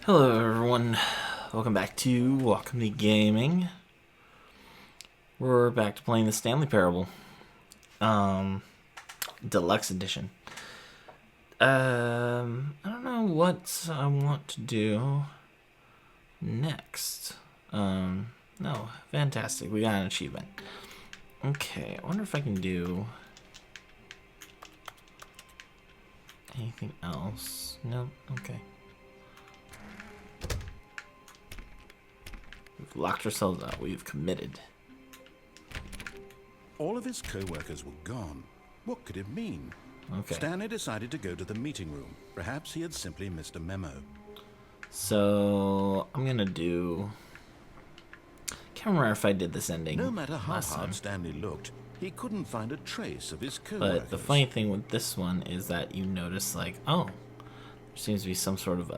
Hello everyone, welcome back to Welcome to Gaming. We're back to playing the Stanley Parable, Deluxe Edition. I don't know what I want to do next. No, fantastic, we got an achievement. Okay, I wonder if I can do anything else. Nope, okay. We've locked ourselves out. We've committed. All of his co-workers were gone. What could it mean? Okay. Stanley decided to go to the meeting room. Perhaps he had simply missed a memo. So I'm gonna do. Can't remember if I did this ending. No matter how last hard time. Stanley looked, he couldn't find a trace of his co-workers. But the funny thing with this one is that you notice, like, oh, there seems to be some sort of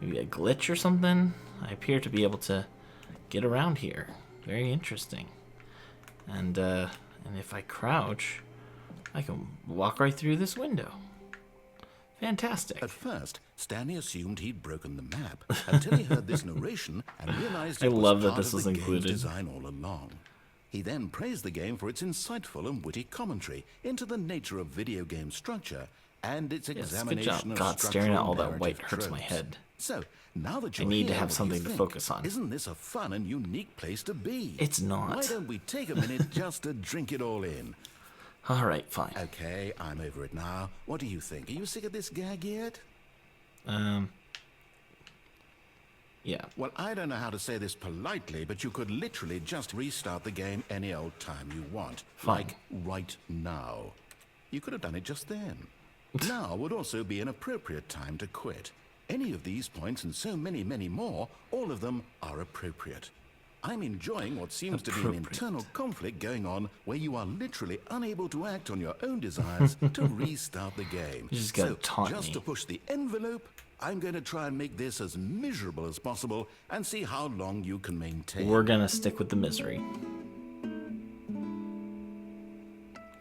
maybe a glitch or something. I appear to be able to get around here. Very interesting. And if I crouch, I can walk right through this window. Fantastic. At first, Stanley assumed he'd broken the map until he heard this narration and realized I it was love that part this of was the game's included. design all along. He then praised the game for its insightful and witty commentary into the nature of video game structure and its Yes, good examination job. of God, staring at structural all that white narrative hurts my tropes. head. So, now that I you're need to here, have what do something you to think? focus on. Isn't this a fun and unique place to be? It's not. Why don't we take a minute just to drink it all in? All right, fine. Okay, I'm over it now. What do you think? Are you sick of this gag yet? Yeah. Well, I don't know how to say this politely, but you could literally just restart the game any old time you want. Fine. Like right now. You could have done it just then. Now would also be an appropriate time to quit. Any of these points and so many, many more, all of them are appropriate. I'm enjoying what seems to be an internal conflict going on where you are literally unable to act on your own desires to restart the game. You just gotta So, taunt just me. to push the envelope, I'm going to try and make this as miserable as possible and see how long you can maintain. We're gonna stick with the misery.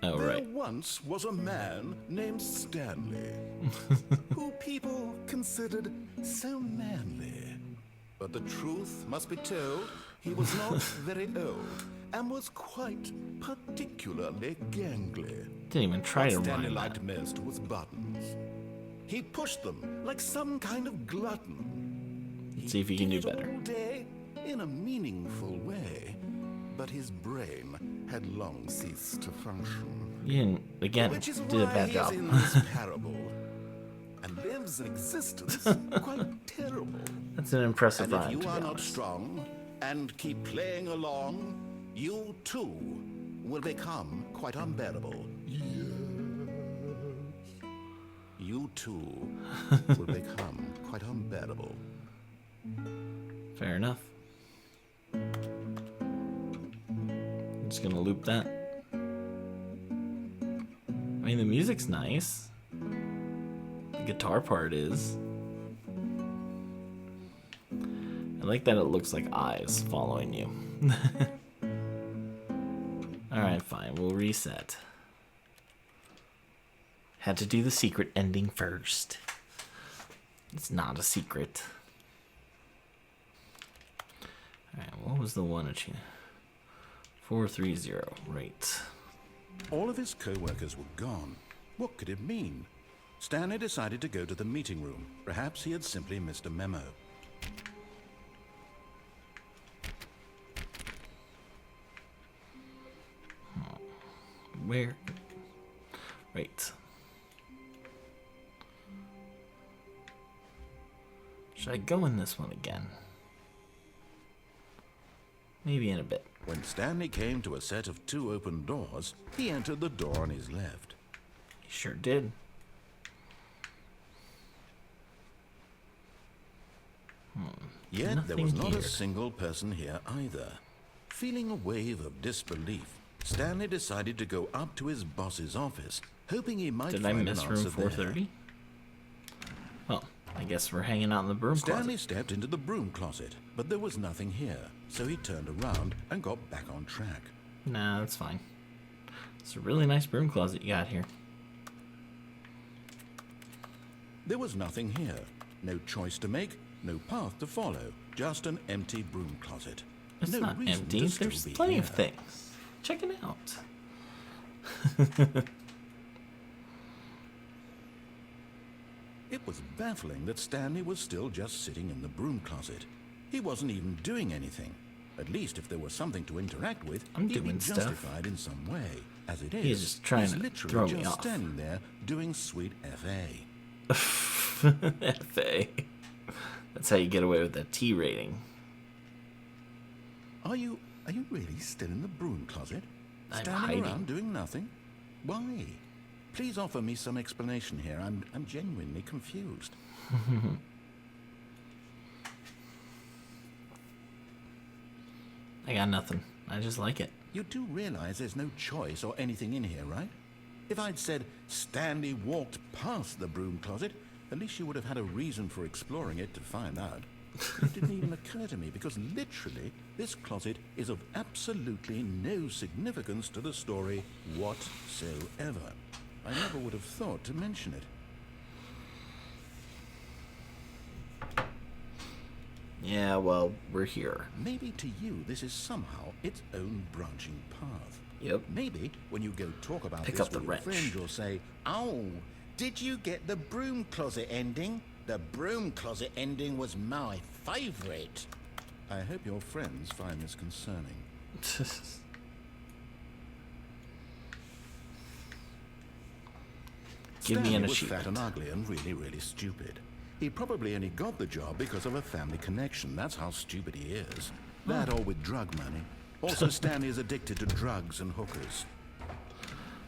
Oh, There right. once was a man named Stanley, who people considered so manly. But the truth must be told, he was not very old and was quite particularly gangly. Didn't even try to What Stanley rhyme liked that. most was buttons. He pushed them like some kind of glutton. Let's see if he can do did it better. all day in a meaningful way, but his brain had long ceased to function. You didn't, again, Which is did a why bad he's job. in this parable and lives an existence quite terrible. That's an impressive And if rhyme, you to are be not honest. strong and keep playing along, you too will become quite unbearable. You too will become quite unbearable. Fair enough. I'm just gonna loop that. I mean, the music's nice. The guitar part is. I like that it looks like eyes following you. Alright, fine. We'll reset. Had to do the secret ending first. It's not a secret. Alright, what was the one achievement? 430, right. All of his co-workers were gone. What could it mean? Stanley decided to go to the meeting room. Perhaps he had simply missed a memo. Where? Right. Should I go in this one again? Maybe in a bit. When Stanley came to a set of 2 open doors, he entered the door on his left. He sure did. Yet there Nothing was not here. a single person here either. Feeling a wave of disbelief, Stanley decided to go up to his boss's office, hoping he might Did I find miss an room answer 430? Oh, I guess we're hanging out in the broom Stanley closet. stepped into the broom closet, but there was nothing here, so he turned around and got back on track. Nah, that's fine. It's a really nice broom closet you got here. There was nothing here, No choice to make, no path to follow, just an empty broom closet. It's No not reason empty. to still There's be plenty of here. things. Check it out. It was baffling that Stanley was still just sitting in the broom closet. He wasn't even doing anything. At least if there was something to interact with, I'm he'd be doing stuff. justified in some way. As it is, He's just trying to literally throw me just off. standing there doing sweet FA. FA. That's how you get away with a T rating. Are you really still in the broom closet? I'm Standing hiding. around doing nothing? Why? Please offer me some explanation here. I'm genuinely confused. I got nothing. I just like it. You do realize there's no choice or anything in here, right? If I'd said Stanley walked past the broom closet, at least you would have had a reason for exploring it to find out. It didn't even occur to me because literally this closet is of absolutely no significance to the story whatsoever. I never would have thought to mention it. Yeah, well, we're here. Maybe to you this is somehow its own branching path. Yep. Maybe when you go talk about Pick this up the with your wrench. friend, you'll say, "Oh, did you get the broom closet ending? The broom closet ending was my favorite." I hope your friends find this concerning. Give me Stanley an was fat achievement. and ugly and really, really stupid. He probably only got the job because of a family connection. That's how stupid he is. That or with drug money. Also, Stanley is addicted to drugs and hookers.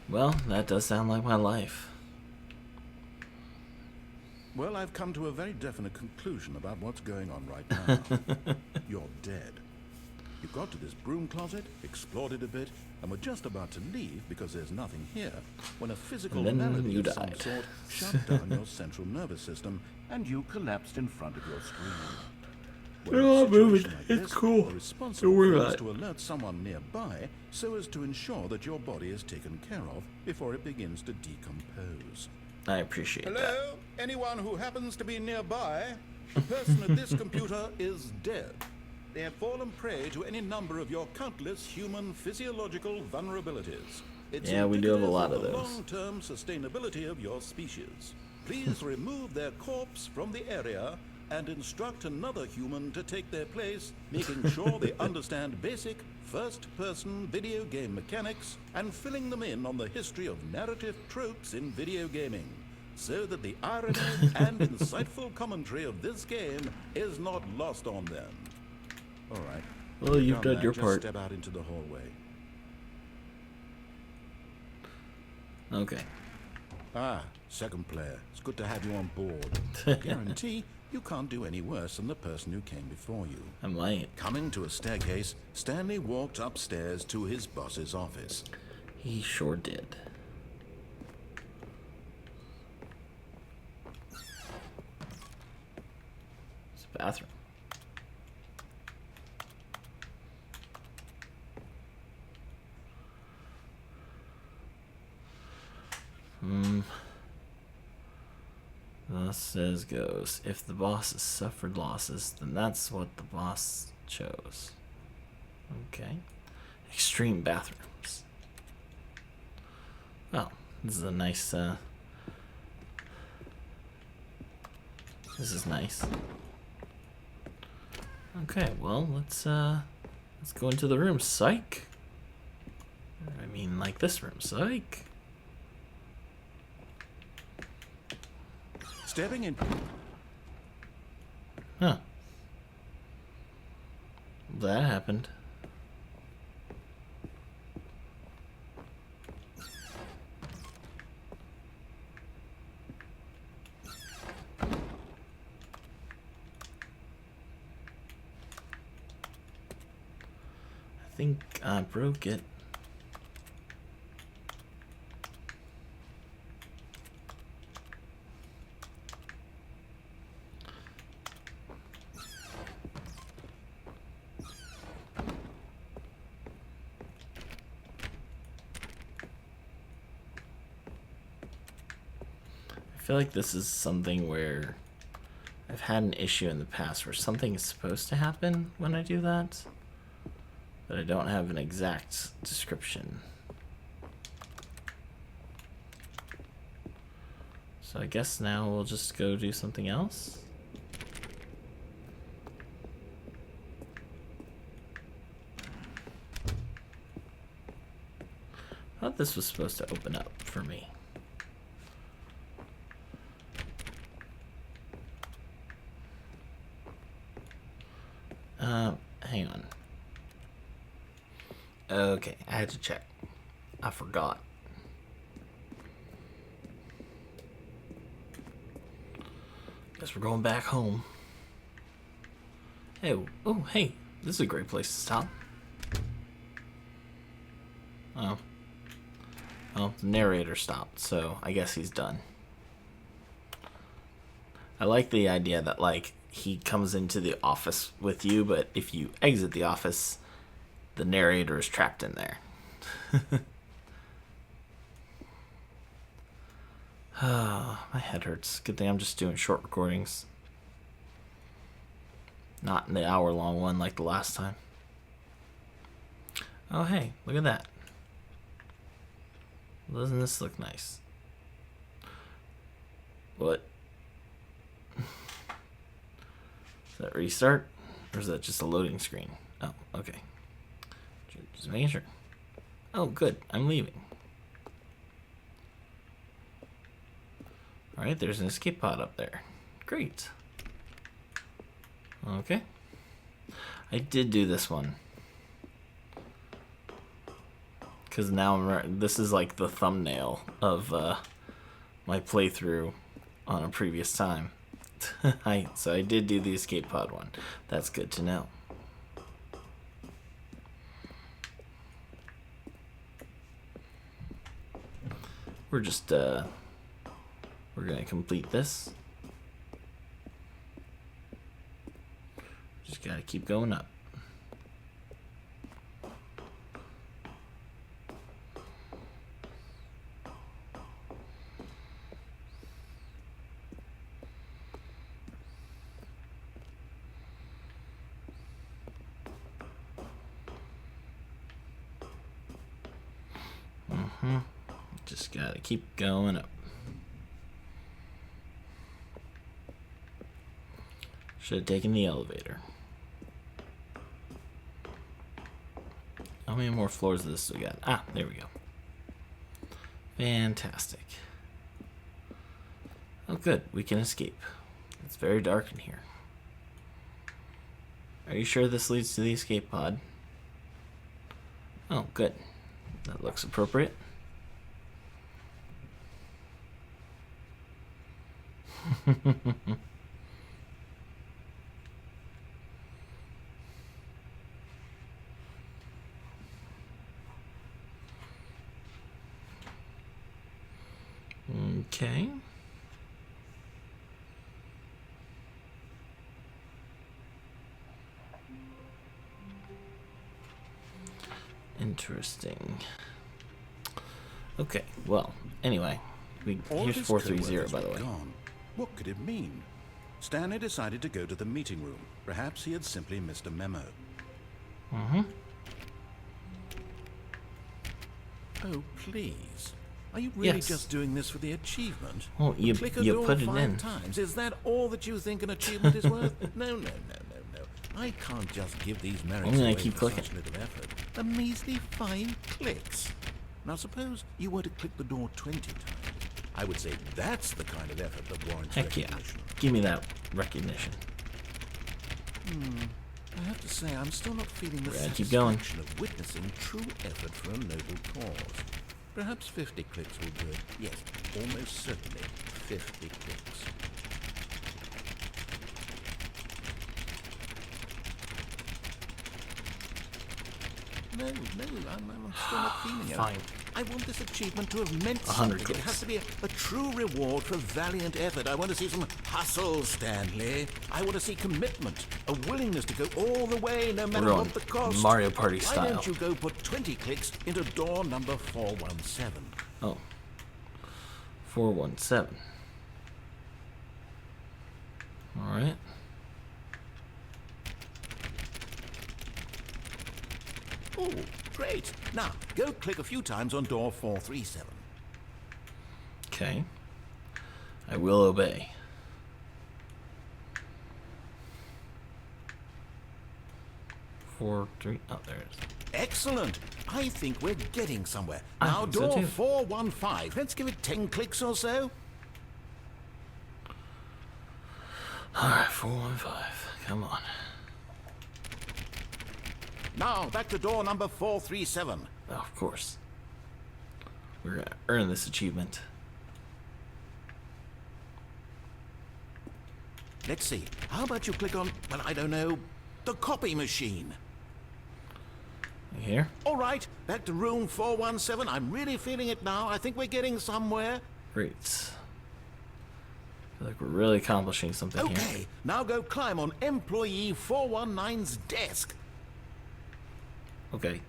Well, that does sound like my life. Well, I've come to a very definite conclusion about what's going on right now. You're dead. You got to this broom closet, explored it a bit, and were just about to leave because there's nothing here, when a physical And then malady you of some died. sort shut down your central nervous system, and you collapsed in front of your screen. Well, in a Oh, I'm moving. situation like It's this, cool. the responsible Don't worry thing about is it. to alert someone nearby so as to ensure that your body is taken care of before it begins to decompose. I appreciate that. Hello? Anyone who happens to be nearby? The person at this computer is dead. They have fallen prey to any number of your countless human physiological vulnerabilities. It's Yeah, we do have a indicative lot of the those. long-term sustainability of your species. Please remove their corpse from the area and instruct another human to take their place, making sure they understand basic first-person video game mechanics and filling them in on the history of narrative tropes in video gaming, so that the irony and insightful commentary of this game is not lost on them. All right. Well, you've done that. your Just part. step out into the hallway. Okay. Ah, second player. It's good to have you on board. Guarantee you can't do any worse than the person who came before you. I might. Coming to a staircase, Stanley walked upstairs to his boss's office. He sure did. It's a bathroom. Thus as goes. If the boss has suffered losses, then that's what the boss chose. Okay. Extreme bathrooms. Oh, this is a nice, this is nice. Okay, well, let's go into the room. Psych. I mean, like this room. Psych. Stepping in. Huh. That happened. I think I broke it. I feel like this is something where I I've had an issue in the past where something is supposed to happen when I do that, but I don't have an exact description. So I guess now we'll just go do something else. I thought this was supposed to open up for me. Hang on. Okay, I had to check. I forgot. Guess we're going back home. Hey, oh, hey, this is a great place to stop. Oh. Well, the narrator stopped, so I guess he's done. I like the idea that, like, he comes into the office with you, but if you exit the office, the narrator is trapped in there. My head hurts. Good thing I'm just doing short recordings. Not in the hour-long one like the last time. Oh, hey, look at that. Doesn't this look nice? What? Is that restart? Or is that just a loading screen? Oh, okay. Just making sure. Oh, good. I'm leaving. Alright, there's an escape pod up there. Great. Okay. I did do this one. Because now this is like the thumbnail of my playthrough on a previous time. So I did do the escape pod one. That's good to know. We're just we're gonna complete this. Just gotta keep going up. Just gotta keep going up. Should have taken the elevator. How many more floors of this we got? Ah, there we go. Fantastic. Oh, good. We can escape. It's very dark in here. Are you sure this leads to the escape pod? Oh, good. That looks appropriate. Okay. Interesting. Okay, well, anyway, here's 430, by the way. Gone. What could it mean? Stanley decided to go to the meeting room. Perhaps he had simply missed a memo. Mm-hmm. Oh, please. Are you really Yes. just doing this for the achievement? Well, you Click a put door it 5 in. times. Is that all that you think an achievement is worth? No. I can't just give these merits I'm gonna away keep for clicking. such little effort. A measly 5 clicks. Now suppose you were to click the door 20 times. I would say that's the kind of effort that warrants Heck yeah. recognition. Give me that recognition. I have to say, I'm still not feeling the Gotta keep going. satisfaction of witnessing true effort for a noble cause. Perhaps 50 clicks will do it. Yes, almost certainly 50 clicks. No, I'm still not feeling it. Fine. I want this achievement to have meant 100 something. It clicks. has to be a true reward for valiant effort. I want to see some hustle, Stanley. I want to see commitment, a willingness to go all the way, no matter We're what on the cost. Mario Party Why style. don't you go put 20 clicks into door number 417? Oh. 417. Alright. Oh, great. Now, go click a few times on door 437. Okay. I will obey. 4, 3. Oh, there it is. Excellent. I think we're getting somewhere. I Now, think so door too. 415. Let's give it 10 clicks or so. Alright, 415. Come on. Now, back to door number 437. Oh, of course. We're gonna earn this achievement. Let's see. How about you click on, well, I don't know, the copy machine? You here? All right, back to room 417. I'm really feeling it now. I think we're getting somewhere. Great. I feel like we're really accomplishing something here. Okay, now go climb on employee 419's desk. Okay.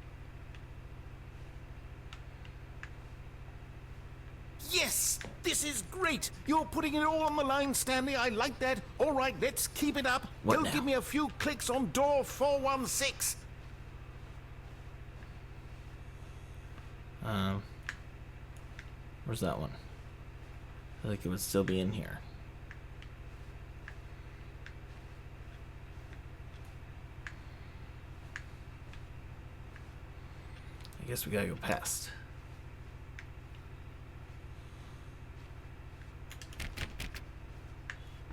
Yes, this is great. You're putting it all on the line, Stanley. I like that. All right, let's keep it up. What Go now? give me a few clicks on door 416. Where's that one? I feel like it would still be in here. I guess we gotta go past.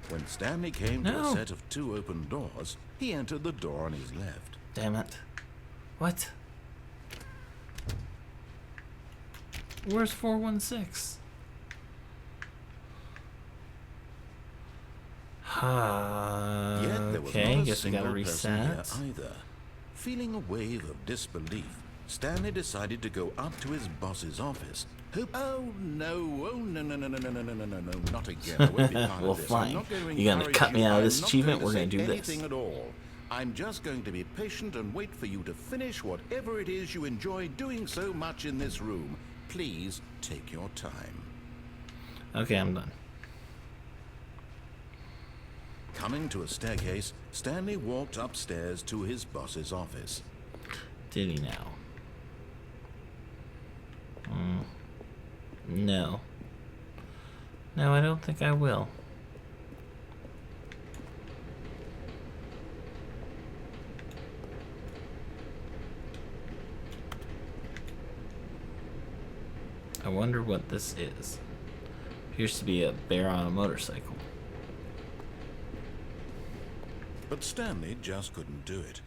When Stanley came to No. a set of 2 open doors, he entered the door on his left. Damn it. What? Where's 416? Yet there was Okay, not a guess we gotta single person here reset. either. Feeling a wave of disbelief, Stanley decided to go up to his boss's office. Oh no! Oh no! No! No! No! No! No! No! No! No! No! Not again! I won't be part Well, of this. fine. I'm not going to You're gonna encourage cut me you. out of I'm this not achievement, going we're to gonna say do this. anything at all. I'm just going to be patient and wait for you to finish whatever it is you enjoy doing so much in this room. Please take your time. Okay, I'm done. Coming to a staircase, Stanley walked upstairs to his boss's office. Did he now? No. No, I don't think I will. I wonder what this is. Appears to be a bear on a motorcycle. But Stanley just couldn't do it.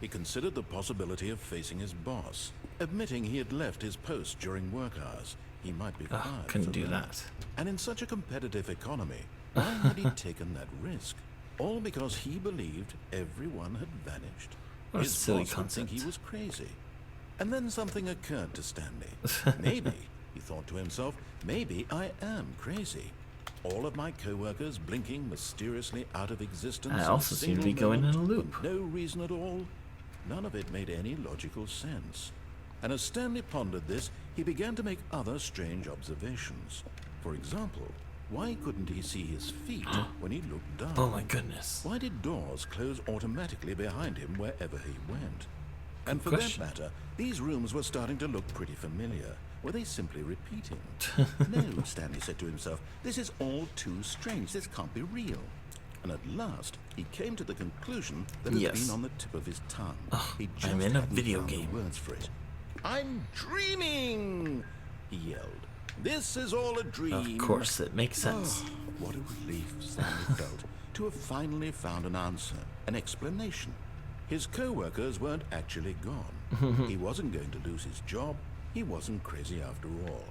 He considered the possibility of facing his boss, admitting he had left his post during work hours. He might be fired. Couldn't for do that. And in such a competitive economy, why had he taken that risk? All because he believed everyone had vanished. What a His silly boss would think concept. he was crazy. And then something occurred to Stanley. Maybe, he thought to himself, maybe I am crazy. All of my co-workers blinking mysteriously out of existence. I in a also seem to single be going in a moment, loop. for no reason at all. None of it made any logical sense. And as Stanley pondered this, he began to make other strange observations. For example, why couldn't he see his feet when he looked down? Oh my goodness. Why did doors close automatically behind him wherever he went? And for question. that matter, these rooms were starting to look pretty familiar. Were they simply repeating? No, Stanley said to himself, this is all too strange. This can't be real. And at last, he came to the conclusion that had Yes. been on the tip of his tongue. He just I'm in a hadn't video found the game. words for it. I'm dreaming, he yelled. This is all a dream. Of course, it makes sense. Oh, what a relief Stanley felt to have finally found an answer, an explanation. His co-workers weren't actually gone. He wasn't going to lose his job. He wasn't crazy after all.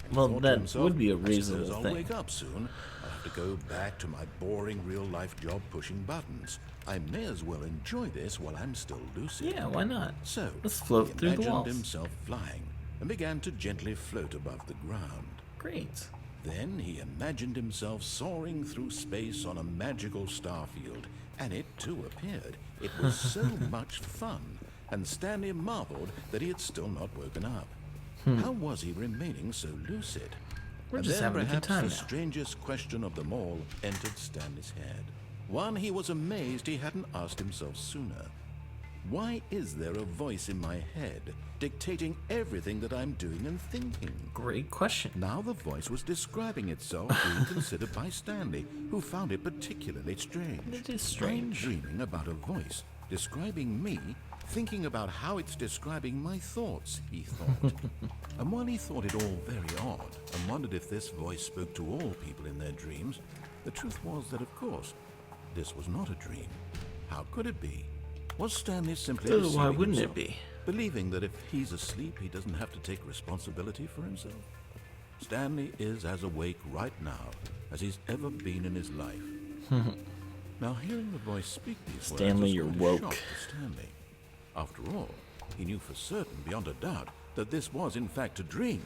And he Well, thought to that himself, would be a I suppose reasonable I'll thing. wake up soon. I'll have to go back to my boring real-life job pushing buttons. I may as well enjoy this while I'm still lucid. Yeah, why not? So, Let's float he through the imagined walls. himself flying and began to gently float above the ground. Great. Then he imagined himself soaring through space on a magical starfield, and it too appeared. It was so much fun, and Stanley marveled that he had still not woken up. How was he remaining so lucid? We're And just then having a good perhaps time the now. strangest question of them all entered Stanley's head. One he was amazed he hadn't asked himself sooner. Why is there a voice in my head dictating everything that I'm doing and thinking? Great question. Now the voice was describing itself being considered by Stanley, who found it particularly strange. It is strange. Dreaming about a voice describing me, thinking about how it's describing my thoughts, he thought. And while he thought it all very odd and wondered if this voice spoke to all people in their dreams, the truth was that, of course, this was not a dream. How could it be? Was Stanley simply deceiving why wouldn't himself, it be? believing that if he's asleep, he doesn't have to take responsibility for himself? Stanley is as awake right now as he's ever been in his life. Now, hearing the voice speak these Stanley, words you're was woke. quite a shock to Stanley. After all, he knew for certain, beyond a doubt, that this was in fact a dream.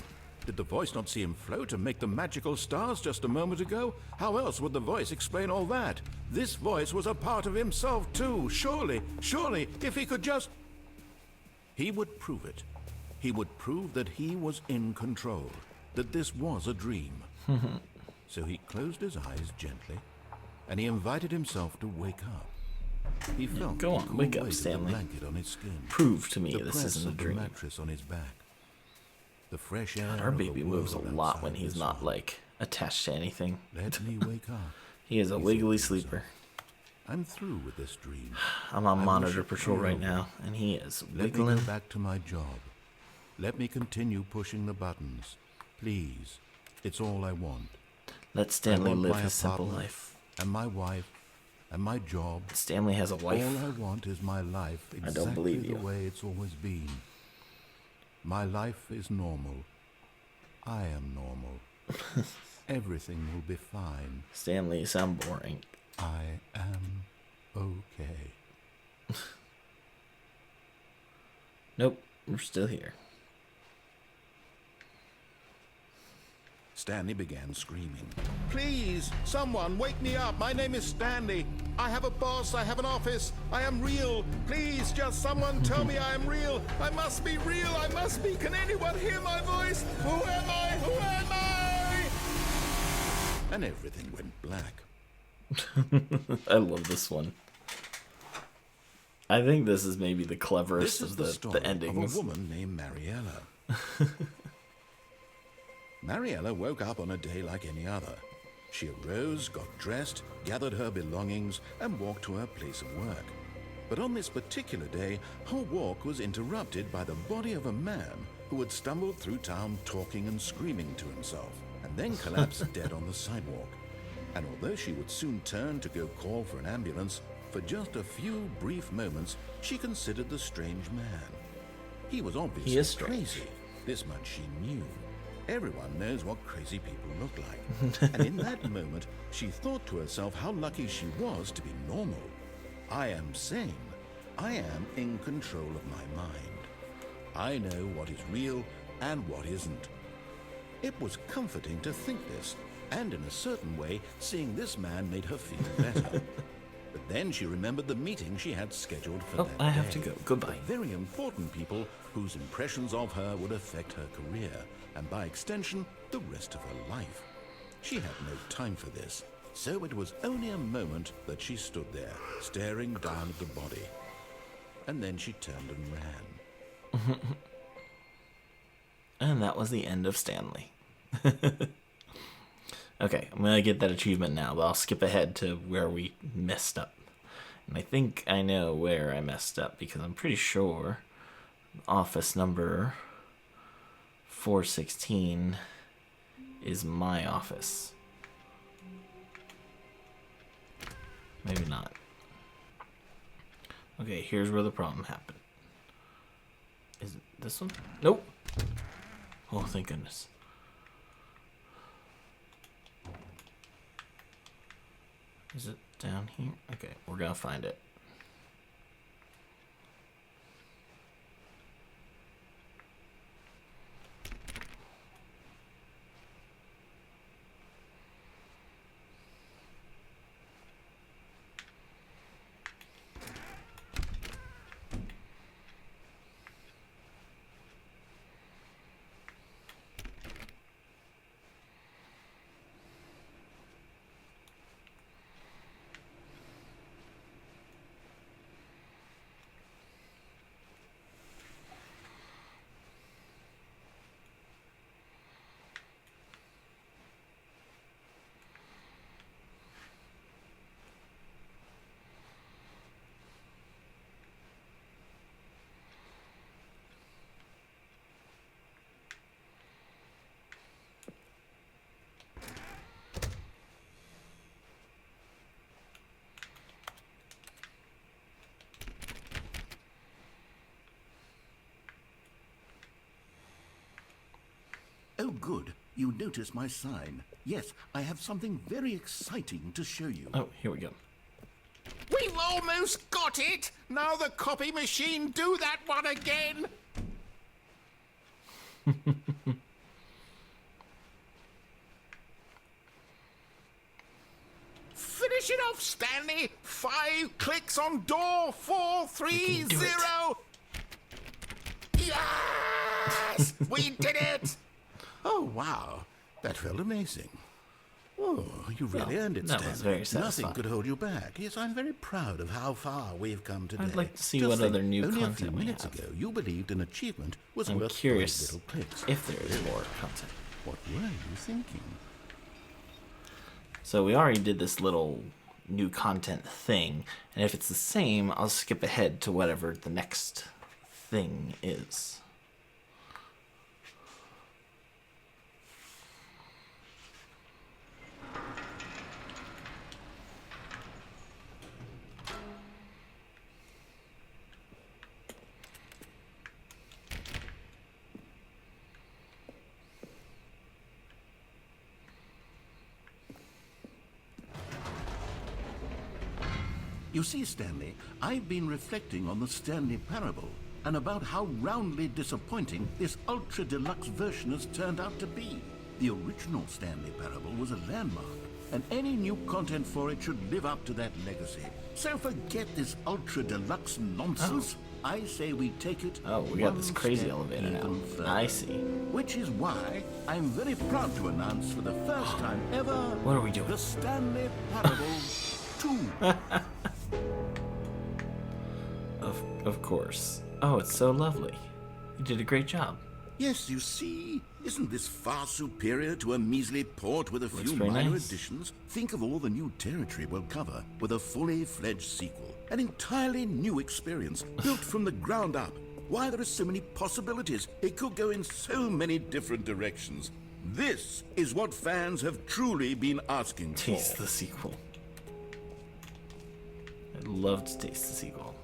Did the voice not see him float and make the magical stars just a moment ago? How else would the voice explain all that? This voice was a part of himself too. Surely, if he could just... He would prove it. He would prove that he was in control, that this was a dream. So he closed his eyes gently, and he invited himself to wake up. He felt Go on, the cool wake up, weight of the Stanley. blanket on his skin, Prove to me the this press isn't a of the dream. mattress on his back, the fresh air. Our of baby the moves a world lot when outside he's this not, one. like, attached to anything. Let me wake up. He is a He wiggly thought to himself. sleeper. I'm through with this dream. I'm on I monitor wish it patrol were right over. now, and he is Let me wiggling. go back to my job. Let me continue pushing the buttons. Please. It's all I want. Let Stanley I want live my his simple apartment, life. And my wife. And my job. Stanley has a wife. All I want is my life exactly don't believe the you. way it's always been. My life is normal. I am normal. Everything will be fine. Stanley, you sound boring. I am okay. Nope, we're still here. Stanley began screaming. Please, someone, wake me up. My name is Stanley. I have a boss. I have an office. I am real. Please, just someone tell me I am real. I must be real. I must be. Can anyone hear my voice? Who am I? Who am I? And everything went black. I love this one. I think this is maybe the cleverest This is of the the story endings. of a woman named Mariella. Mariella woke up on a day like any other. She arose, got dressed, gathered her belongings, and walked to her place of work. But on this particular day, her walk was interrupted by the body of a man who had stumbled through town talking and screaming to himself, and then collapsed dead on the sidewalk. And although she would soon turn to go call for an ambulance, for just a few brief moments, she considered the strange man. He was obviously He is strange. crazy. This much she knew. Everyone knows what crazy people look like. And in that moment, she thought to herself how lucky she was to be normal. I am sane. I am in control of my mind. I know what is real and what isn't. It was comforting to think this, and in a certain way, seeing this man made her feel better. But then she remembered the meeting she had scheduled for Oh, that I have to day. go. Goodbye. The very important people whose impressions of her would affect her career, and by extension, the rest of her life. She had no time for this, so it was only a moment that she stood there, staring down at the body. And then she turned and ran. And that was the end of Stanley. Okay, I'm gonna get that achievement now, but I'll skip ahead to where we messed up. And I think I know where I messed up because I'm pretty sure office number 416 is my office. Maybe not. Okay, here's where the problem happened. Is it this one? Nope. Oh, thank goodness. Is it down here? Okay, we're gonna find it. good you noticed my sign. Yes, I have something very exciting to show you. Oh, here we go. We've almost got it! Now the copy machine do that one again! Finish it off, Stanley! 5 clicks on door 430! Yes! We did it! Oh, wow. That felt amazing. Oh, you really earned it, that Stanley. was very satisfying. Nothing could hold you back. Yes, I'm very proud of how far we've come today. I'd like to see Just what think, other new only a few content we minutes have. ago, you believed an achievement was I'm worth curious 5 little clicks. if there is more content. What were you thinking? So we already did this little new content thing, and if it's the same, I'll skip ahead to whatever the next thing is. You see, Stanley, I've been reflecting on the Stanley parable and about how roundly disappointing this ultra deluxe version has turned out to be. The original Stanley parable was a landmark, and any new content for it should live up to that legacy. So forget this ultra deluxe nonsense. I say we take it. Oh, we got this one crazy step elevator now. even further. I see. Which is why I'm very proud to announce for the first time ever, What are we doing? the Stanley Parable 2. Of course. Oh, it's so lovely. You did a great job. Yes, you see, isn't this far superior to a measly port with a few very minor nice. additions? Think of all the new territory we'll cover with a fully fledged sequel. An entirely new experience, built from the ground up. Why, there are so many possibilities. It could go in so many different directions. This is what fans have truly been asking for. Taste the sequel. I'd love to taste the sequel.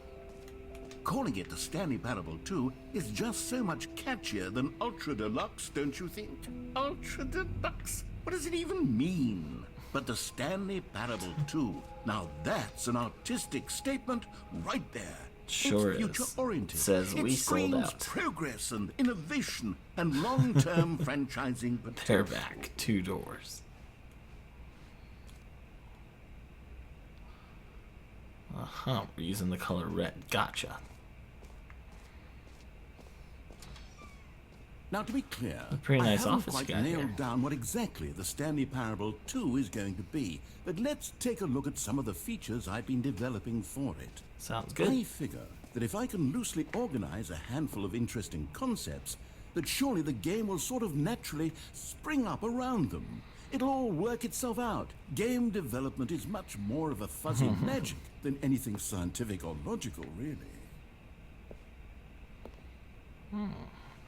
Calling it the Stanley Parable 2 is just so much catchier than Ultra Deluxe, don't you think? Ultra Deluxe? What does it even mean? But the Stanley Parable 2, now that's an artistic statement right there. Sure it's is. future-oriented. Says it we sold screams out. progress and innovation and long-term franchising potential. They're back. 2 doors. Uh-huh. We're using the color red. Gotcha. Now, to be clear, pretty nice I haven't office quite you got nailed here. down what exactly the Stanley Parable 2 is going to be, but let's take a look at some of the features I've been developing for it. Sounds I good. figure that if I can loosely organize a handful of interesting concepts, that surely the game will sort of naturally spring up around them. It'll all work itself out. Game development is much more of a fuzzy magic than anything scientific or logical, really.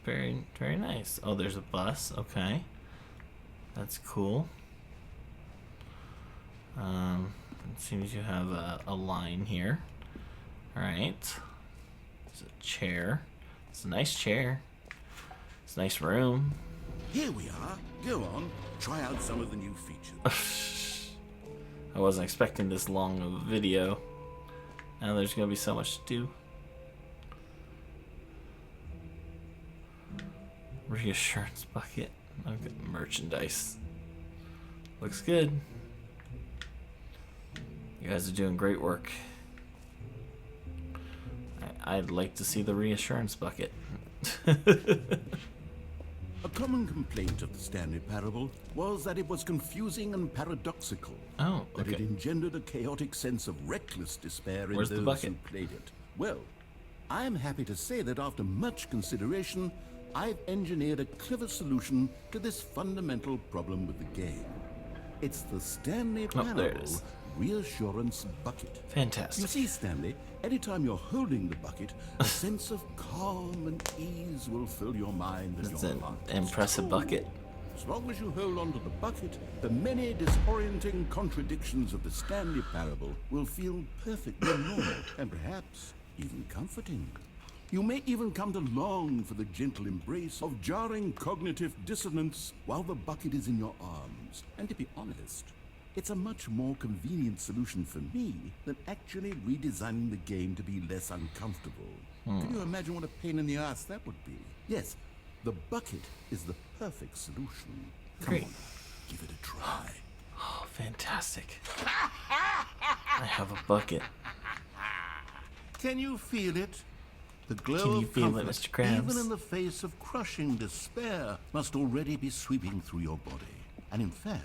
Very, very nice. Oh, there's a bus. Okay. That's cool. It seems you have a line here. Alright. There's a chair. It's a nice chair. It's a nice room. Here we are. Go on. Try out some of the new features. I wasn't expecting this long of a video. Now there's going to be so much to do. Reassurance bucket. Okay, merchandise. Looks good. You guys are doing great work. I'd like to see the reassurance bucket. A common complaint of the Stanley Parable was that it was confusing and paradoxical. Oh, That it okay. engendered a chaotic sense of reckless despair in Where's the those bucket? who played it. Well, I'm happy to say that after much consideration, I've engineered a clever solution to this fundamental problem with the game. It's the Stanley Oh, there it Parable is. Reassurance Bucket. You Fantastic. see, Stanley, anytime you're holding the bucket, a sense of calm and ease will fill your mind and It's your an heart. impressive It's bucket. true. As long as you hold onto the bucket, the many disorienting contradictions of the Stanley Parable will feel perfectly normal and perhaps even comforting. You may even come to long for the gentle embrace of jarring cognitive dissonance while the bucket is in your arms. And to be honest, it's a much more convenient solution for me than actually redesigning the game to be less uncomfortable. Can you imagine what a pain in the ass that would be? Yes, the bucket is the perfect solution. Come Great. on, give it a try. Oh, fantastic. I have a bucket. Can you feel it? The glow Can you of feel it, comfort, Mr. Krabs? even in the face of crushing despair, must already be sweeping through your body. And in fact,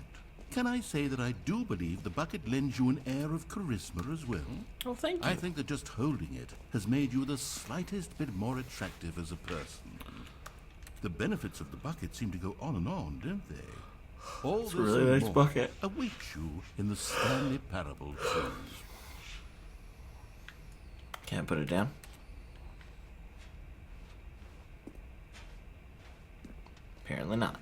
can I say that I do believe the bucket lends you an air of charisma as well? Oh, thank you. I think that just holding it has made you the slightest bit more attractive as a person. The benefits of the bucket seem to go on and on, don't they? All It's a this really and nice more bucket. awaits you in the Stanley Parable 2. Can't put it down. Apparently not.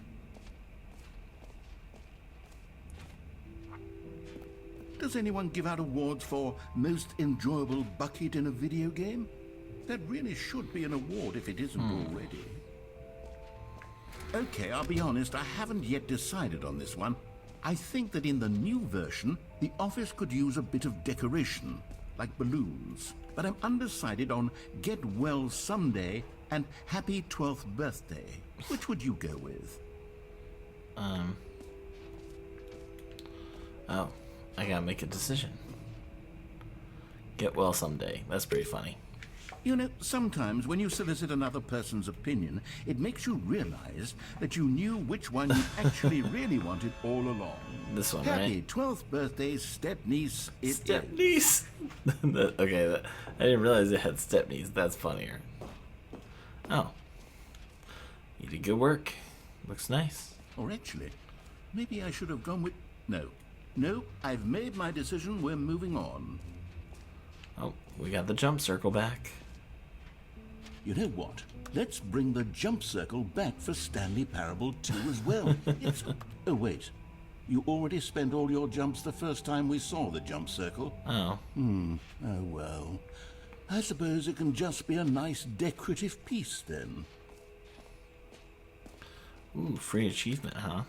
Does anyone give out awards for most enjoyable bucket in a video game? That really should be an award if it isn't already. Okay, I'll be honest, I haven't yet decided on this one. I think that in the new version, the office could use a bit of decoration, like balloons. But I'm undecided on Get Well Someday and Happy 12th Birthday. Which would you go with? Oh, I gotta make a decision. Get well someday. That's pretty funny. You know, sometimes when you solicit another person's opinion, it makes you realize that you knew which one you actually really wanted all along. This one, Happy right? 12th birthday, step-niece. Step-niece. Okay, I didn't realize it had step-niece. That's funnier. Oh. You did good work. Looks nice. Or actually, maybe I should have gone with... No, I've made my decision. We're moving on. Oh, we got the jump circle back. You know what? Let's bring the jump circle back for Stanley Parable 2 as well. Oh, wait. You already spent all your jumps the first time we saw the jump circle. Oh. Oh, well. I suppose it can just be a nice decorative piece, then. Ooh, free achievement, huh?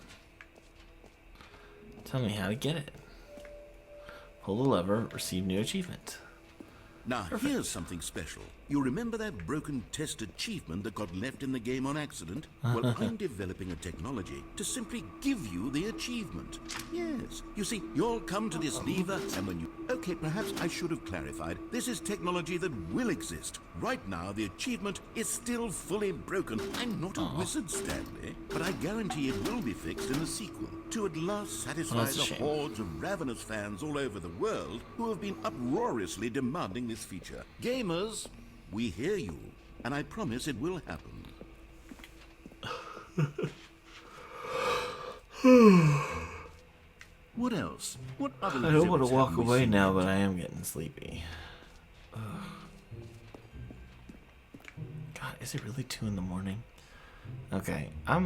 Tell me how to get it. Pull the lever, receive new achievement. Now, here's something special. You remember that broken test achievement that got left in the game on accident? Well, I'm developing a technology to simply give you the achievement. Yes. You see, you'll come to this lever, and when you... Okay, perhaps I should have clarified. This is technology that will exist. Right now, the achievement is still fully broken. I'm not a wizard, Stanley, but I guarantee it will be fixed in the sequel to at last satisfy That's a the shame. hordes of ravenous fans all over the world who have been uproariously demanding this feature. Gamers, we hear you, and I promise it will happen. What else? What other I don't want to exhibits walk have we away seen now, yet? but I am getting sleepy. God, is it really 2 in the morning? Okay, I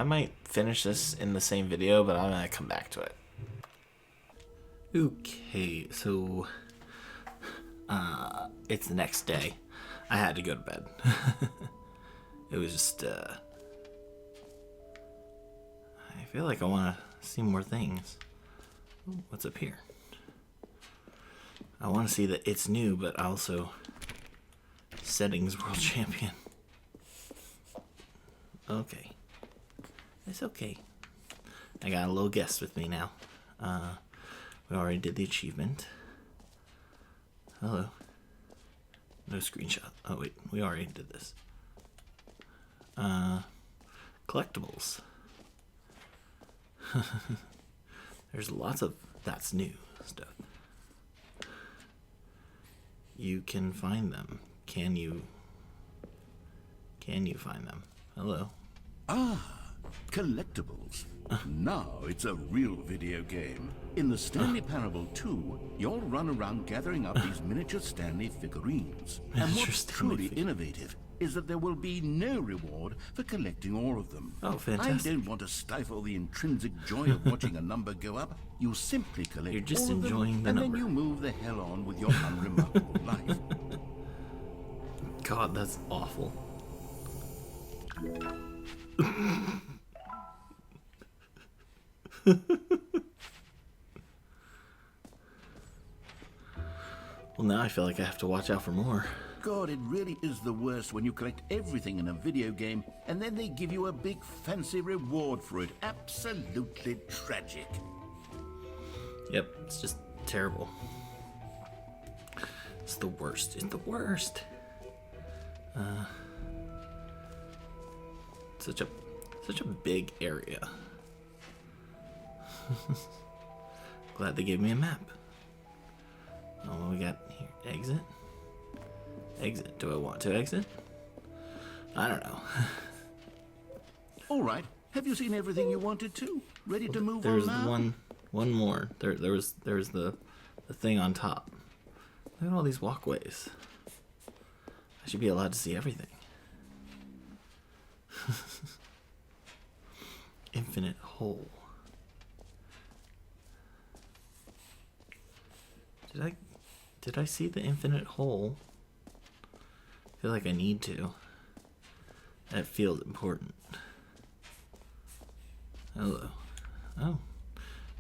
might finish this in the same video, but I'm gonna come back to it. Okay, so it's the next day. I had to go to bed. It was just I feel like I want to see more things. Ooh, what's up here? I want to see that it's new, but also settings world champion. Okay. It's okay. I got a little guest with me now. We already did the achievement. Hello. No screenshot. Oh wait, we already did this. Collectibles. There's lots of that's new stuff. You can find them. Can you find them? Hello. Collectibles. Now it's a real video game. In the Stanley Parable 2, you'll run around gathering up these miniature Stanley figurines. And Miniature what's Stanley truly figurines. innovative is that there will be no reward for collecting all of them. Oh, fantastic. I don't want to stifle the intrinsic joy of watching a number go up. You simply collect You're just all of them, enjoying the and number. then you move the hell on with your unremarkable life. God, God, that's awful. Well, now I feel like I have to watch out for more. God, it really is the worst when you collect everything in a video game and then they give you a big fancy reward for it. Absolutely tragic. Yep, it's just terrible. It's the worst. It's the worst. Such a big area. Glad they gave me a map. Oh, what we got here? Exit? Exit. Do I want to exit? I don't know. All right. Have you seen everything you wanted to? Ready to move There's on now? one more. There was the thing on top. Look at all these walkways. I should be allowed to see everything. Infinite hole. Did I see the infinite hole? I feel like I need to. That feels important. Hello. Oh.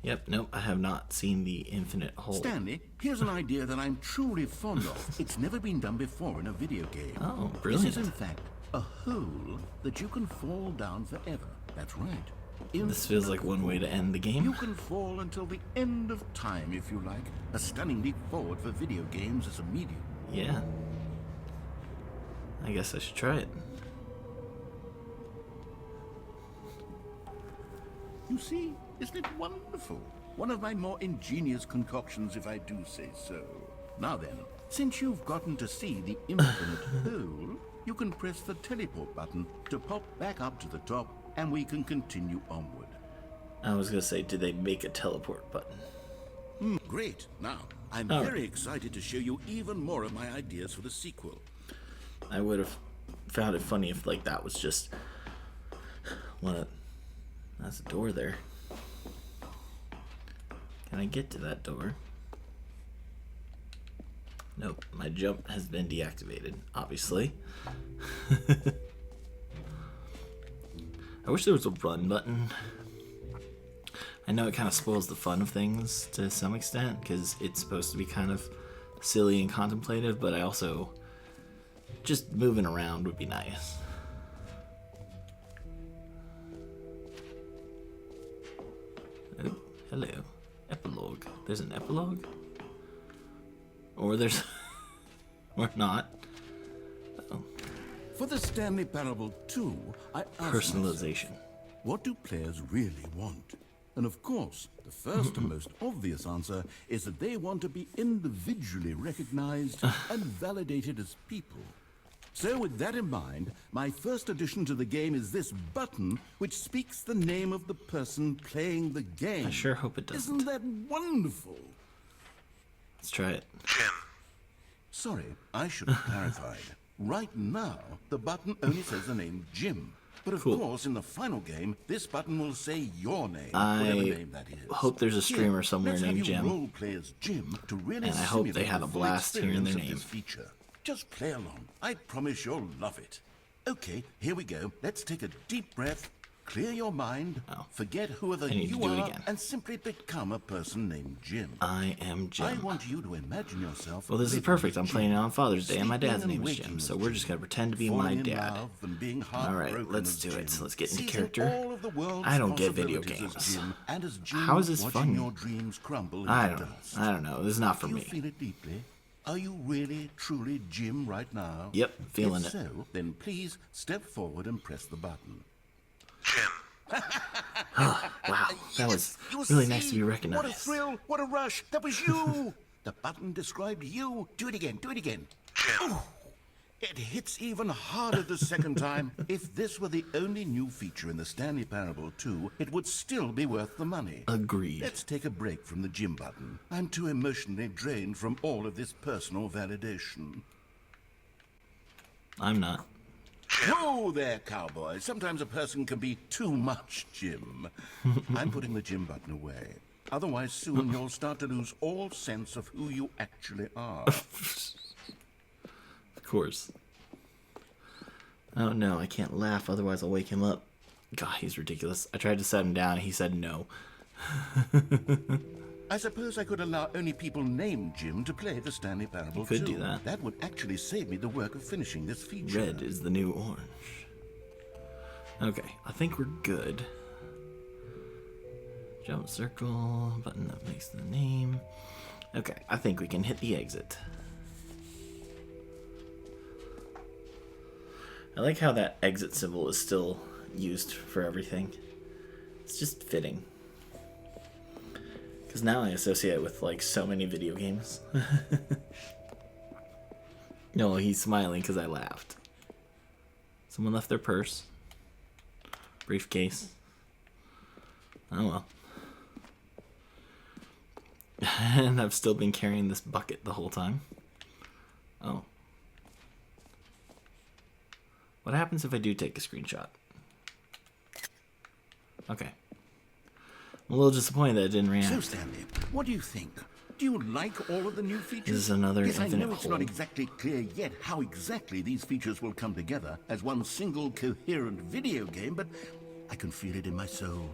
Yep, nope, I have not seen the infinite hole. Stanley, here's an idea that I'm truly fond of. It's never been done before in a video game. Oh, brilliant. This is, in fact, a hole that you can fall down forever. That's right. This feels like one way to end the game. You can fall until the end of time, if you like. A stunning leap forward for video games as a medium. Yeah. I guess I should try it. You see, isn't it wonderful? One of my more ingenious concoctions, if I do say so. Now then, since you've gotten to see the infinite hole, you can press the teleport button to pop back up to the top, and we can continue onward. I was gonna say, did they make a teleport button? Great. Now, I'm very excited to show you even more of my ideas for the sequel. I would have found it funny if, like, that was just that's a door there. Can I get to that door? Nope, my jump has been deactivated, obviously. I wish there was a run button. I know it kind of spoils the fun of things to some extent, because it's supposed to be kind of silly and contemplative, but I also... just moving around would be nice. Oh, hello. Epilogue. There's an epilogue? Or there's... or not. Oh. For the Stanley Parable 2, I asked Personalization. myself, what do players really want? And of course, the first and most obvious answer is that they want to be individually recognized and validated as people. So with that in mind, my first addition to the game is this button, which speaks the name of the person playing the game. I sure hope it doesn't. Isn't that wonderful? Let's try it. Jim. Sorry, I should have clarified. Right now, the button only says the name Jim. But of course, in the final game, this button will say your name, whatever name that is. Hope there's a streamer somewhere named Jim. Role play as Jim to really And I hope they simulate had the a full blast hearing their experience of name. this feature. Just play along. I promise you'll love it. Okay, here we go. Let's take a deep breath, clear your mind, forget whoever I need to you do it are, again. and simply become a person named Jim. I am Jim. I want you to imagine yourself. Well, this is living perfect. I'm as playing it Jim, on Father's Day, and my dad's sleeping name is and Jim, waking so as we're Jim, just going to pretend to be falling my in dad. love and being All right, heartbroken let's as do it. Jim, So let's get into seizing character. all of the world's I don't get video possibilities as games. Jim, and as Jim, How is this watching fun? your dreams crumble I into don't dust. I don't know. This is not for Do you me. feel it deeply? Are you really, truly Jim right now? Yep, feeling if it. so, then please step forward and press the button. Jim. Wow, that was You really nice to see? be recognized. What a thrill! What a rush! That was you! The button described you. Do it again. Do it again. Jim. It hits even harder the second time. If this were the only new feature in the Stanley Parable 2, it would still be worth the money. Agreed. Let's take a break from the Jim button. I'm too emotionally drained from all of this personal validation. I'm not. Whoa there, cowboy. Sometimes a person can be too much Jim. I'm putting the Jim button away. Otherwise, soon you'll start to lose all sense of who you actually are. Of course. Oh no, I can't laugh, otherwise I'll wake him up. God, he's ridiculous. I tried to set him down and he said no. I suppose I could allow only people named Jim to play the Stanley Parable You could too. do that. That would actually save me the work of finishing this feature. Red is the new orange. Okay, I think we're good. Jump circle, button that makes the name. Okay, I think we can hit the exit. I like how that exit symbol is still used for everything. It's just fitting. Because now I associate it with like so many video games. No, he's smiling because I laughed. Someone left their purse. Briefcase. Oh well. And I've still been carrying this bucket the whole time. Oh. What happens if I do take a screenshot? Okay. I'm a little disappointed that it didn't react. So, Stanley, what do you think? Do you like all of the new features? This is another yes, I infinite know it's hole. not exactly clear yet how exactly these features will come together as one single coherent video game, but I can feel it in my soul.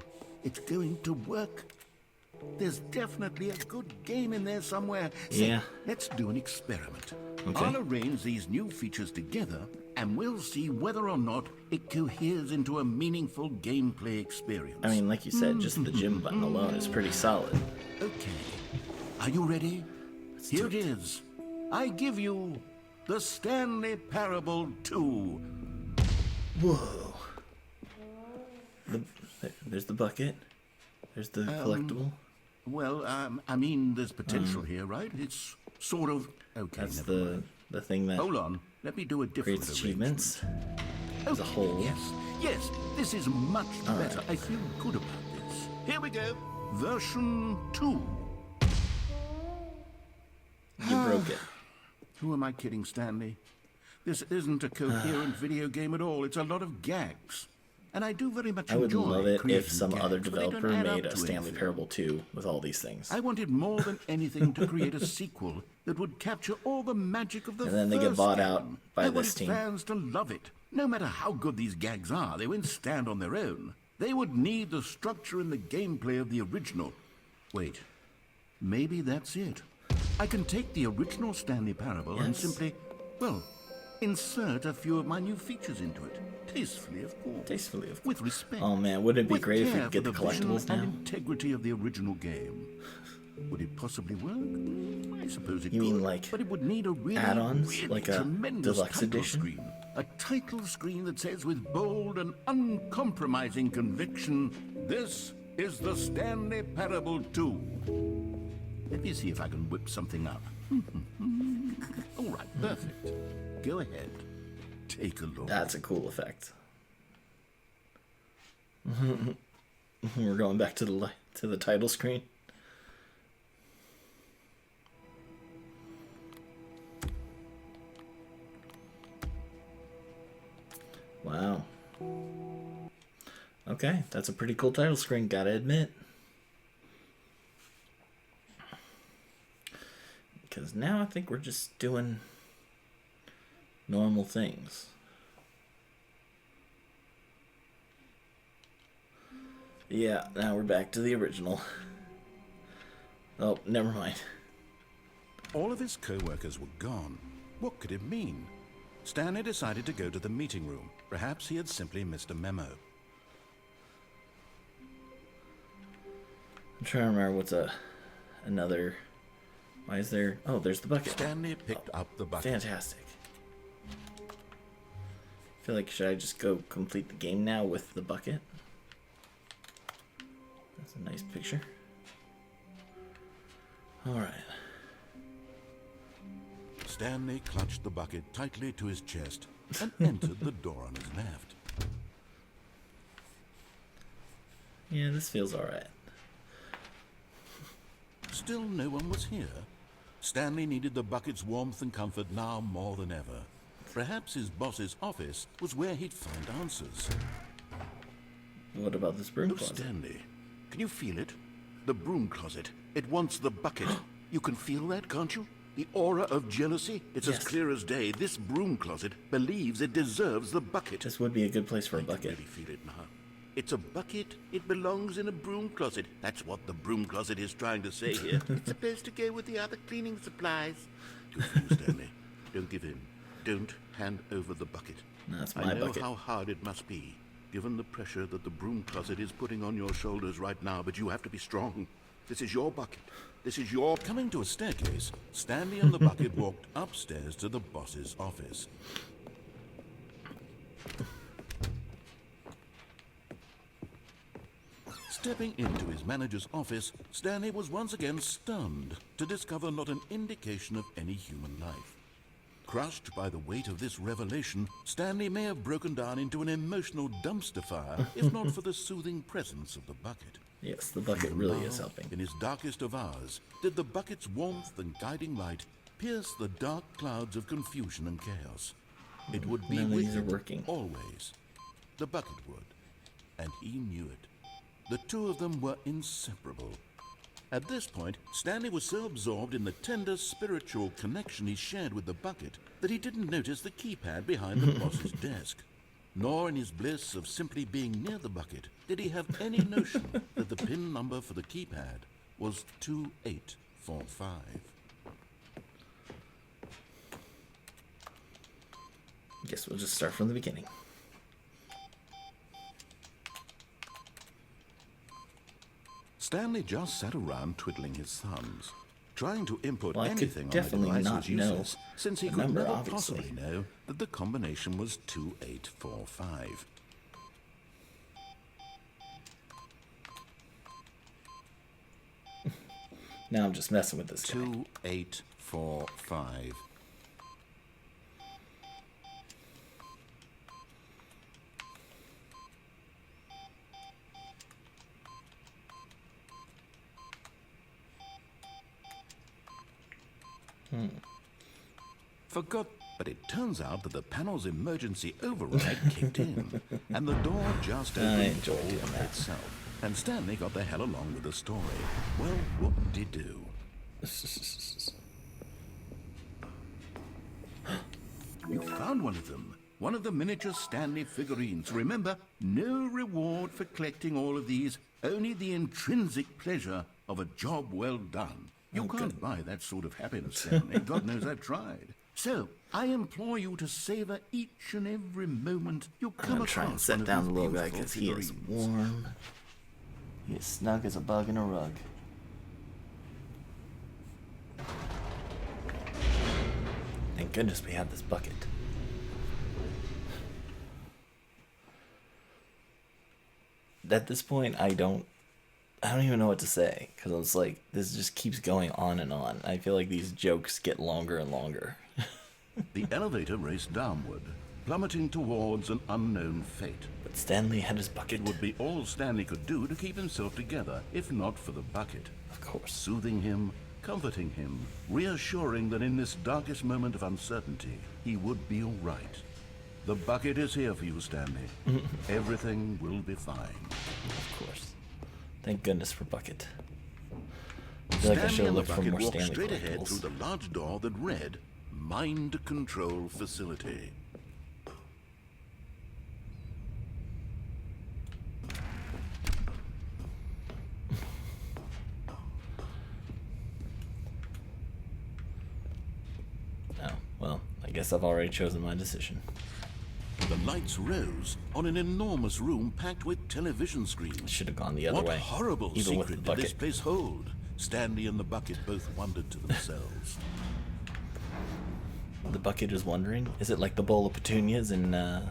It's going to work. There's definitely a good game in there somewhere. Say, Yeah. let's do an experiment. Okay. I'll arrange these new features together, and we'll see whether or not it coheres into a meaningful gameplay experience. I mean, like you said, just the gym button alone is pretty solid. Okay. Are you ready? Here do it is. I give you the Stanley Parable 2. Whoa. There's the bucket. There's the collectible. Well, I mean, there's potential here, right? It's sort of... Okay, That's never mind. the thing that Hold on. Let me do a different creates achievements. There's a Okay, hole. Yes, this is much better. I feel good about this. Here we go. Version 2. You broke it. Who am I kidding, Stanley? This isn't a coherent video game at all. It's a lot of gags. And I do very much I would enjoy love it creating if some gags, other but they don't developer add up made a to Stanley anything. Parable 2 with all these things. I wanted more than anything to create a sequel that would capture all the magic of the And then they get first bought game. out by I this wanted team. fans to love it. No matter how good these gags are, they won't stand on their own. They would need the structure and the gameplay of the original. Wait, maybe that's it. I can take the original Stanley Parable and Yes. simply, well, insert a few of my new features into it. Tastefully, of course. Tastefully, of course. With respect. Oh man, wouldn't it be With great if we care could get the for vision collectibles and now? integrity of the original game. Would it possibly work? I suppose it You could. mean like but it would need a really, add-ons? really Like a tremendous deluxe title edition? screen. A title screen that says with bold and uncompromising conviction, "This is the Stanley Parable 2." Let me see if I can whip something up. All right, perfect. Go ahead. Take a look. That's a cool effect. We're going back to the title screen. Wow. Okay, that's a pretty cool title screen, gotta admit. Because now I think we're just doing normal things. Yeah, now we're back to the original. Oh, never mind. All of his co-workers were gone. What could it mean? Stanley decided to go to the meeting room. Perhaps he had simply missed a memo. I'm trying to remember what's another... Why is there... Oh, there's the bucket. Stanley picked up the bucket. Fantastic. I feel like, should I just go complete the game now with the bucket? That's a nice picture. Alright. Stanley clutched the bucket tightly to his chest and entered the door on his left. Yeah, this feels alright. Still no one was here. Stanley needed the bucket's warmth and comfort now more than ever. Perhaps his boss's office was where he'd find answers. What about this broom Oh, closet? Stanley, can you feel it? The broom closet. It wants the bucket. You can feel that, can't you? The aura of jealousy? It's Yes. as clear as day. This broom closet believes it deserves the bucket. This would be a good place for a I can bucket. really feel it now. It's a bucket. It belongs in a broom closet. That's what the broom closet is trying to say here. It's supposed to go with the other cleaning supplies. Good for you, Stanley. Don't give in. Don't hand over the bucket. No, that's I my know bucket. how hard it must be, given the pressure that the broom closet is putting on your shoulders right now, but you have to be strong. This is your bucket. This is your... Coming to a staircase, Stanley and the bucket walked upstairs to the boss's office. Stepping into his manager's office, Stanley was once again stunned to discover not an indication of any human life. Crushed by the weight of this revelation, Stanley may have broken down into an emotional dumpster fire if not for the soothing presence of the bucket. Yes, the bucket really is helping. In his darkest of hours, did the bucket's warmth and guiding light pierce the dark clouds of confusion and chaos. It would be None of with these are it working. always. The bucket would, and he knew it. The two of them were inseparable. At this point, Stanley was so absorbed in the tender spiritual connection he shared with the bucket that he didn't notice the keypad behind the boss's desk. Nor in his bliss of simply being near the bucket did he have any notion that the PIN number for the keypad was 2845. Guess we'll just start from the beginning. Stanley just sat around twiddling his thumbs. Trying to input Well, I could anything on the definitely device not was useless, know since he the could number, never obviously. possibly know that the combination was 2845. Now I'm just messing with this guy. 2845. Forgot, but it turns out that the panel's emergency override kicked in, and the door just I opened enjoy all doing by that. itself. And Stanley got the hell along with the story. Well, what did he do? You found one of them. One of the miniature Stanley figurines. Remember, no reward for collecting all of these, only the intrinsic pleasure of a job well done. You can't buy that sort of happiness, Stanley. God knows I've tried. So, I implore you to savor each and every moment you come I'm across. trying to set one of down these the little guy beautiful because he is figurines. warm. He is snug as a bug in a rug. Thank goodness we have this bucket. At this point, I don't even know what to say because it's like this just keeps going on and on. I feel like these jokes get longer and longer. The elevator raced downward, plummeting towards an unknown fate. But Stanley had his bucket. It would be all Stanley could do to keep himself together, if not for the bucket. Of course. Soothing him, comforting him, reassuring that in this darkest moment of uncertainty, he would be all right. The bucket is here for you, Stanley. Everything will be fine. Of course. Thank goodness for bucket. I feel like I should have and the looked for bucket more walked Stanley straight ahead collectibles. through the large door that read, Mind Control Facility. Oh, well, I guess I've already chosen my decision. The lights rose on an enormous room packed with television screens. Should have gone the other What way. horrible even with the secret did this bucket. place hold? Stanley and the bucket both wondered to themselves. The bucket is wondering, is it like the bowl of petunias in that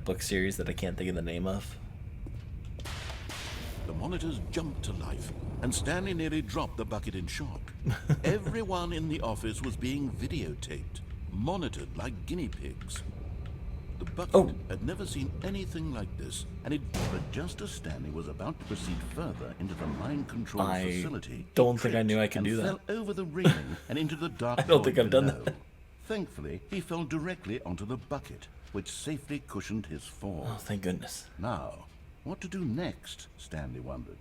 book series that I can't think of the name of? The monitors jumped to life, and Stanley nearly dropped the bucket in shock. Everyone in the office was being videotaped, monitored like guinea pigs. The bucket had never seen anything like this, and but just as Stanley was about to proceed further into the mind control facility, don't he think I knew I tripped could and do that. fell over the railing and into the dark I don't void think I've done below. that. Thankfully, he fell directly onto the bucket, which safely cushioned his fall. Oh, thank goodness. Now, what to do next, Stanley wondered.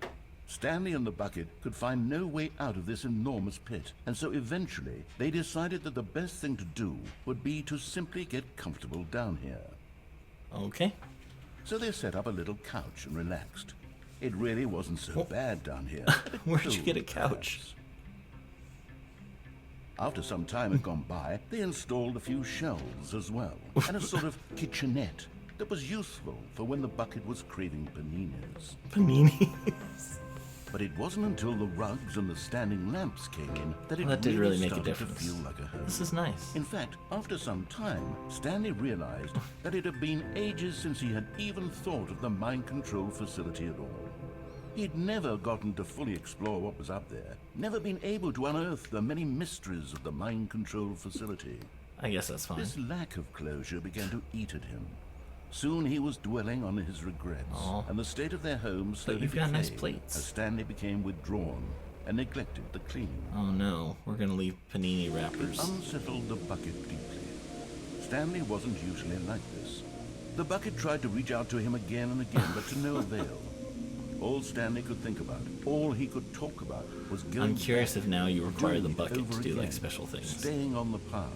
Stanley and the bucket could find no way out of this enormous pit, and so eventually they decided that the best thing to do would be to simply get comfortable down here. Okay. So they set up a little couch and relaxed. It really wasn't so bad down here. Where'd you get a couch? Perhaps. After some time had gone by, they installed a few shelves as well, and a sort of kitchenette that was useful for when the bucket was craving paninis. Paninis. But it wasn't until the rugs and the standing lamps came in that it That did really make a started to difference. feel like a home. This is nice. In fact, after some time, Stanley realized that it had been ages since he had even thought of the mind control facility at all. He'd never gotten to fully explore what was up there, never been able to unearth the many mysteries of the mind control facility. I guess that's fine. This lack of closure began to eat at him. Soon he was dwelling on his regrets, Aw. and the state of their home slowly you've got nice decayed plates. as Stanley became withdrawn and neglected the cleaning. Oh no, we're gonna leave panini wrappers. Unsettled the bucket deeply. Stanley wasn't usually like this. The bucket tried to reach out to him again and again, but to no avail. All Stanley could think about, all he could talk about, was going I'm curious back, if now you require the doing it bucket over to do like again, special things. staying on the path.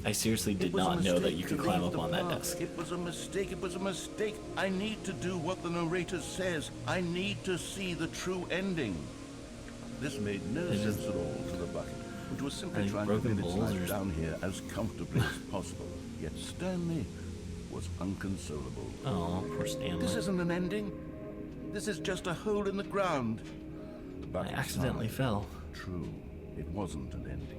I seriously It did was a not know that mistake you could to climb leave up the on that path. desk. It was a mistake. It was a mistake. I need to do what the narrator says. I need to see the true ending. This made no sense at all to the bucket, which was Are simply they trying to broken live its bowls or- life down here as comfortably as possible. Yet Stanley was unconsolable. Oh, poor Stanley. This isn't an ending. This is just a hole in the ground. The I bucket accidentally sighed. fell. True, it wasn't an ending.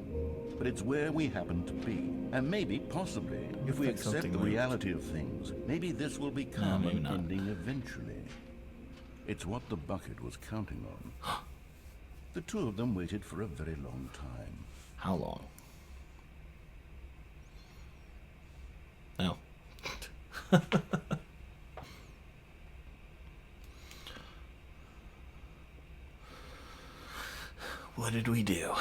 But it's where we happen to be. And maybe, possibly, if we Like accept something the like- reality of things, maybe this will become maybe an not. ending eventually. It's what the bucket was counting on. The two of them waited for a very long time. How long? No. What did we do?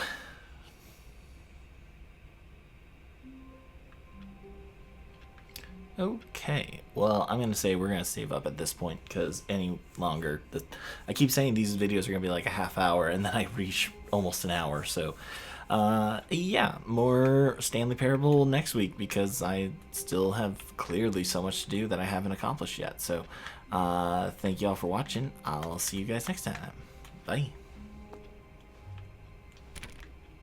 Okay, well, I'm going to say we're going to save up at this point because any longer, I keep saying these videos are going to be like a half hour and then I reach almost an hour. So, yeah, more Stanley Parable next week because I still have clearly so much to do that I haven't accomplished yet. So, thank you all for watching. I'll see you guys next time. Bye.